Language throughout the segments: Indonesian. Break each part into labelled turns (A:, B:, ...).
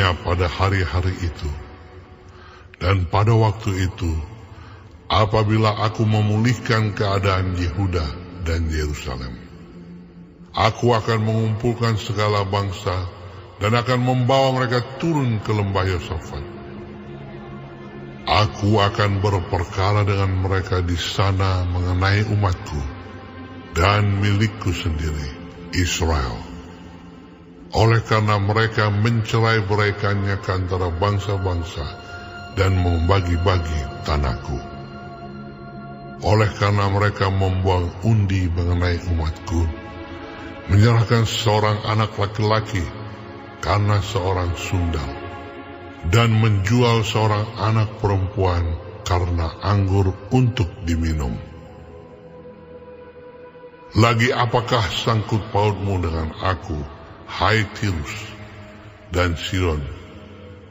A: Sesungguhnya pada hari-hari itu dan pada waktu itu, apabila aku memulihkan keadaan Yehuda dan Yerusalem, aku akan mengumpulkan segala bangsa dan akan membawa mereka turun ke lembah Yosafat. Aku akan berperkara dengan mereka di sana mengenai umatku dan milikku sendiri, Israel. Oleh karena mereka mencerai-beraikannya ke antara bangsa-bangsa dan membagi-bagi tanahku. Oleh karena mereka membuang undi mengenai umatku, menyerahkan seorang anak laki-laki karena seorang sundal, dan menjual seorang anak perempuan karena anggur untuk diminum. Lagi apakah sangkut pautmu dengan aku, hai Tirus dan Sidon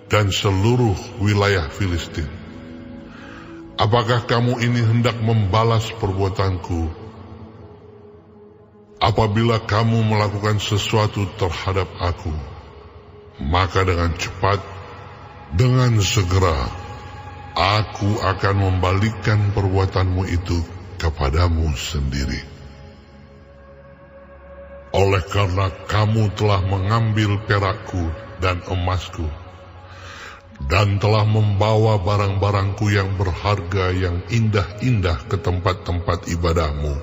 A: dan seluruh wilayah Filistin? Apakah kamu ini hendak membalas perbuatanku? Apabila kamu melakukan sesuatu terhadap aku, maka dengan cepat, dengan segera, aku akan membalikkan perbuatanmu itu kepadamu sendiri. Oleh karena kamu telah mengambil perakku dan emasku, dan telah membawa barang-barangku yang berharga yang indah-indah ke tempat-tempat ibadahmu,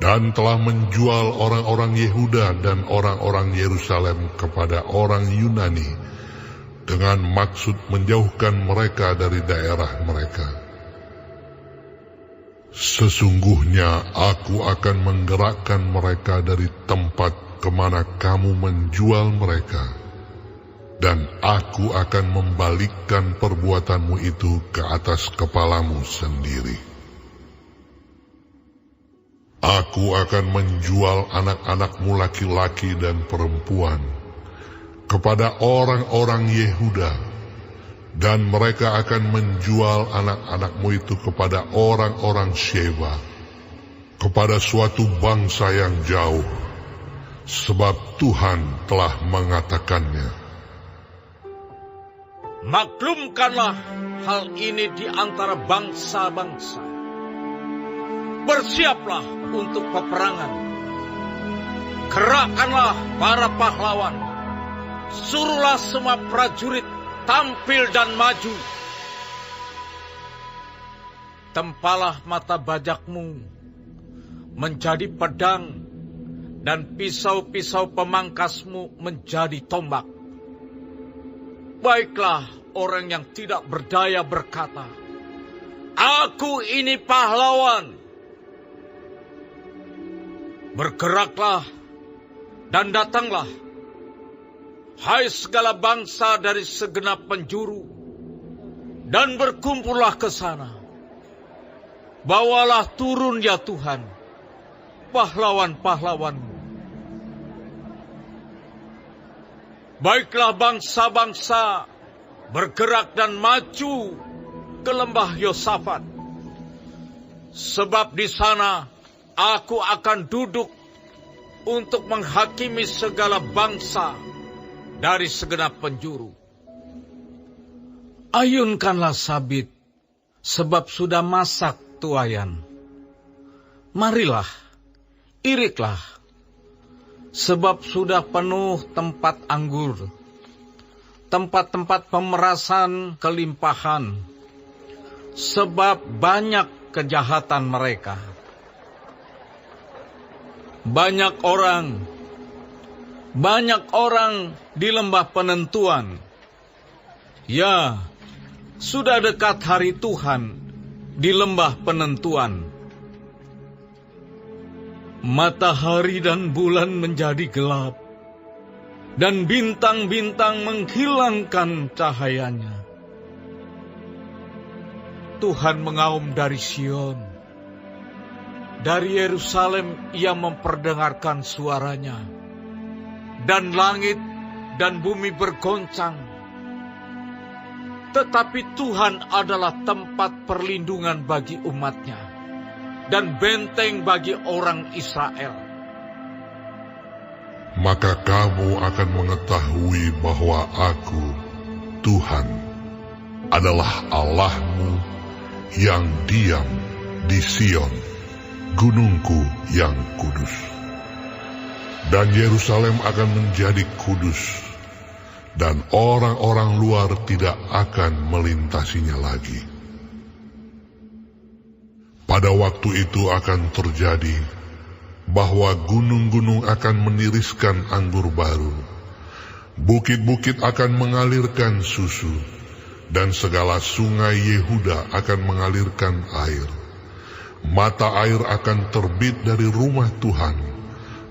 A: dan telah menjual orang-orang Yehuda dan orang-orang Yerusalem kepada orang Yunani, dengan maksud menjauhkan mereka dari daerah mereka. Sesungguhnya aku akan menggerakkan mereka dari tempat kemana kamu menjual mereka, dan aku akan membalikkan perbuatanmu itu ke atas kepalamu sendiri. Aku akan menjual anak-anakmu laki-laki dan perempuan kepada orang-orang Yehuda, dan mereka akan menjual anak-anakmu itu kepada orang-orang Sheba, kepada suatu bangsa yang jauh, sebab Tuhan telah mengatakannya.
B: Maklumkanlah hal ini di antara bangsa-bangsa. Bersiaplah untuk peperangan. Gerakkanlah para pahlawan. Suruhlah semua prajurit tampil dan maju. Tempalah mata bajakmu menjadi pedang, dan pisau-pisau pemangkasmu menjadi tombak. Baiklah orang yang tidak berdaya berkata, "Aku ini pahlawan." Bergeraklah dan datanglah, hai segala bangsa dari segenap penjuru, dan berkumpullah ke sana. Bawalah turun ya Tuhan, pahlawan-pahlawanmu. Baiklah bangsa-bangsa bergerak dan maju ke lembah Yosafat, sebab di sana aku akan duduk untuk menghakimi segala bangsa dari segenap penjuru. Ayunkanlah sabit, sebab sudah masak tuayan. Marilah, iriklah, sebab sudah penuh tempat anggur, tempat-tempat pemerasan kelimpahan, sebab banyak kejahatan mereka. Banyak orang di lembah penentuan. Ya, sudah dekat hari Tuhan di lembah penentuan. Matahari dan bulan menjadi gelap, dan bintang-bintang menghilangkan cahayanya. Tuhan mengaum dari Sion, dari Yerusalem ia memperdengarkan suaranya, dan langit dan bumi bergoncang. Tetapi Tuhan adalah tempat perlindungan bagi umatnya, dan benteng bagi orang Israel.
A: maka kamu akan mengetahui bahwa Aku, Tuhan, adalah Allahmu yang diam di Sion, gunungku yang kudus. Dan Yerusalem akan menjadi kudus, dan orang-orang luar tidak akan melintasinya lagi. Pada waktu itu akan terjadi bahwa gunung-gunung akan meniriskan anggur baru, bukit-bukit akan mengalirkan susu, dan segala sungai Yehuda akan mengalirkan air. Mata air akan terbit dari rumah Tuhan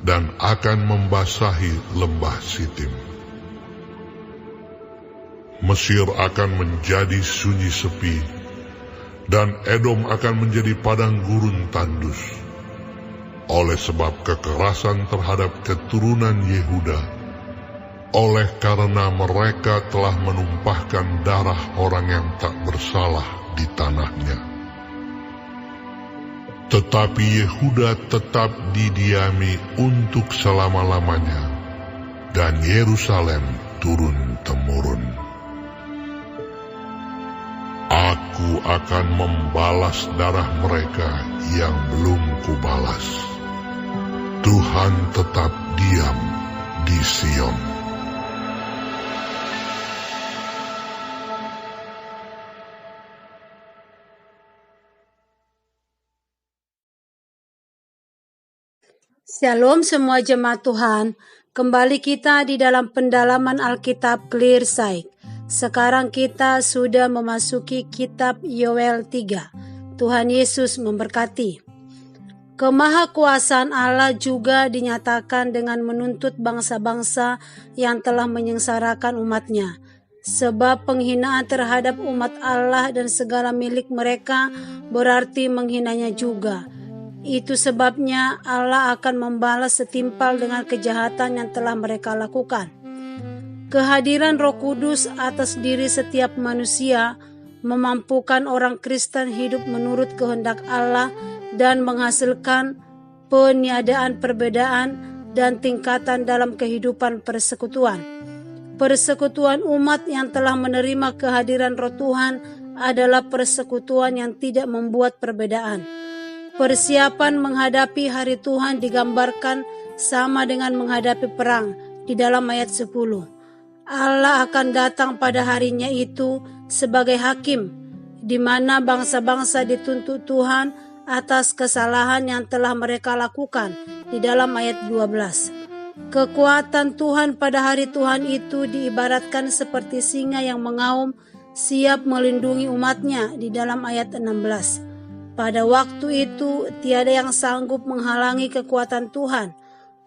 A: dan akan membasahi lembah Sitim. Mesir akan menjadi sunyi sepi, dan Edom akan menjadi padang gurun tandus. Oleh sebab kekerasan terhadap keturunan Yehuda, oleh karena mereka telah menumpahkan darah orang yang tak bersalah di tanahnya. Tetapi Yehuda tetap didiami untuk selama-lamanya, dan Yerusalem turun-temurun. Aku akan membalas darah mereka yang belum kubalas. Tuhan tetap diam di Sion.
C: Shalom semua jemaat Tuhan, kembali kita di dalam pendalaman Alkitab Clear Sight. Sekarang kita sudah memasuki kitab Yoel 3. Tuhan Yesus memberkati. Kemahakuasaan Allah juga dinyatakan dengan menuntut bangsa-bangsa yang telah menyengsarakan umat-Nya. Sebab penghinaan terhadap umat Allah dan segala milik mereka berarti menghinanya juga. Itu sebabnya Allah akan membalas setimpal dengan kejahatan yang telah mereka lakukan. Kehadiran Roh Kudus atas diri setiap manusia memampukan orang Kristen hidup menurut kehendak Allah dan menghasilkan peniadaan perbedaan dan tingkatan dalam kehidupan persekutuan. Persekutuan umat yang telah menerima kehadiran Roh Tuhan adalah persekutuan yang tidak membuat perbedaan. Persiapan menghadapi hari Tuhan digambarkan sama dengan menghadapi perang di dalam ayat 10. Allah akan datang pada harinya itu sebagai hakim, di mana bangsa-bangsa dituntut Tuhan atas kesalahan yang telah mereka lakukan di dalam ayat 12. Kekuatan Tuhan pada hari Tuhan itu diibaratkan seperti singa yang mengaum siap melindungi umatnya di dalam ayat 16. Pada waktu itu tiada yang sanggup menghalangi kekuatan Tuhan.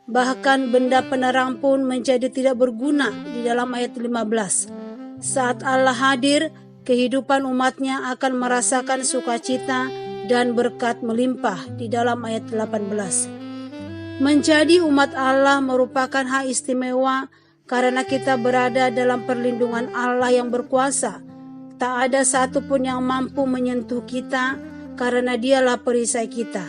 C: Bahkan benda penerang pun menjadi tidak berguna di dalam ayat 15. Saat Allah hadir, kehidupan umatnya akan merasakan sukacita dan berkat melimpah di dalam ayat 18. Menjadi umat Allah merupakan hak istimewa karena kita berada dalam perlindungan Allah yang berkuasa. Tak ada satupun yang mampu menyentuh kita karena Dialah perisai kita.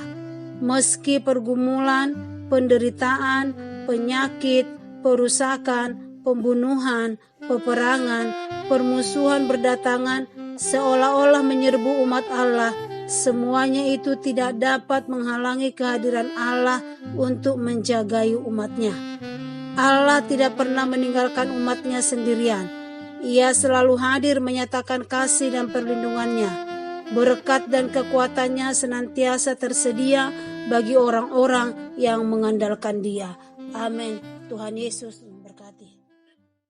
C: Meski pergumulan, penderitaan, penyakit, perusakan, pembunuhan, peperangan, permusuhan berdatangan seolah-olah menyerbu umat Allah, semuanya itu tidak dapat menghalangi kehadiran Allah untuk menjagai umat-Nya. Allah tidak pernah meninggalkan umat-Nya sendirian. Ia selalu hadir menyatakan kasih dan perlindungan-Nya. Berkat dan kekuatannya senantiasa tersedia bagi orang-orang yang mengandalkan Dia. Amin. Tuhan Yesus